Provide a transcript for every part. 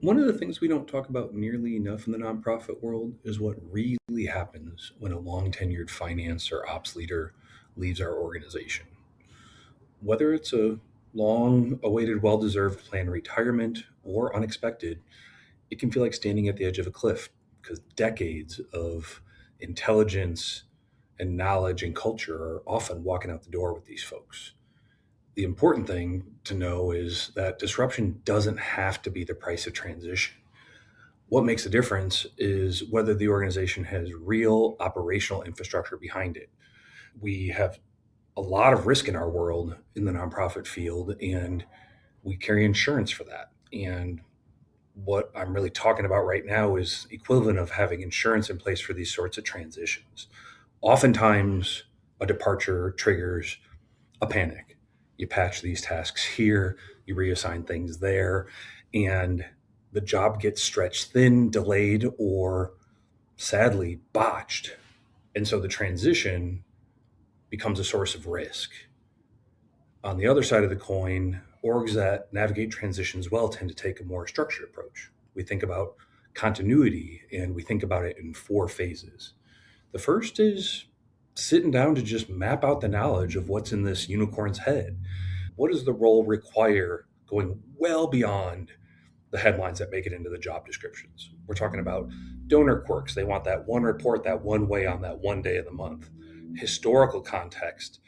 One of the things we don't talk about nearly enough in the nonprofit world is what really happens when a long tenured finance or ops leader leaves our organization. Whether it's a long awaited, well deserved planned retirement or unexpected, it can feel like standing at the edge of a cliff because decades of intelligence and knowledge and culture are often walking out the door with these folks. The important thing to know is that disruption doesn't have to be the price of transition. What makes a difference is whether the organization has real operational infrastructure behind it. We have a lot of risk in our world in the nonprofit field, and we carry insurance for that. And what I'm really talking about right now is equivalent of having insurance in place for these sorts of transitions. Oftentimes, a departure triggers a panic. You patch these tasks here, you reassign things there, and the job gets stretched thin, delayed, or sadly botched. And so the transition becomes a source of risk. On the other side of the coin, orgs that navigate transitions well tend to take a more structured approach. We think about continuity and we think about it in four phases. The first is sitting down to just map out the knowledge of what's in this unicorn's head. What does the role require going well beyond the headlines that make it into the job descriptions? We're talking about donor quirks. They want that one report that one way on that one day of the month. Historical context,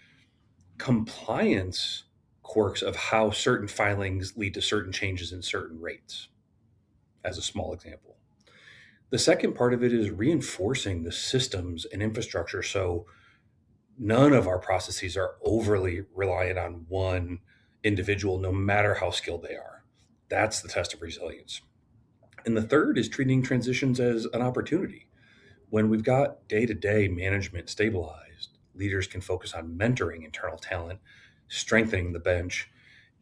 compliance quirks of how certain filings lead to certain changes in certain rates, as a small example. The second part of it is reinforcing the systems and infrastructure so none of our processes are overly reliant on one individual, no matter how skilled they are. That's the test of resilience. And the third is treating transitions as an opportunity. When we've got day to day management stabilized, leaders can focus on mentoring internal talent, strengthening the bench,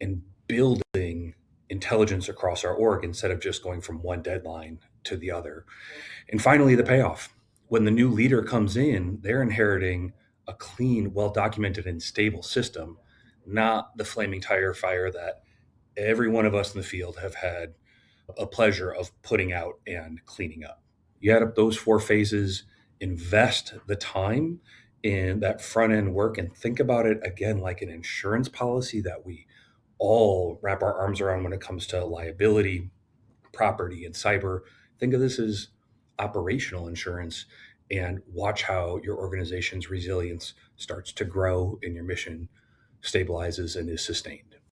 and building intelligence across our org instead of just going from one deadline to the other. And finally, the payoff. When the new leader comes in, they're inheriting a clean, well documented, and stable system, not the flaming tire fire that every one of us in the field have had a pleasure of putting out and cleaning up. You add up those four phases, invest the time in that front end work, and think about it again like an insurance policy that we all wrap our arms around when it comes to liability, property, and cyber. Think of this as operational insurance and watch how your organization's resilience starts to grow and your mission stabilizes and is sustained.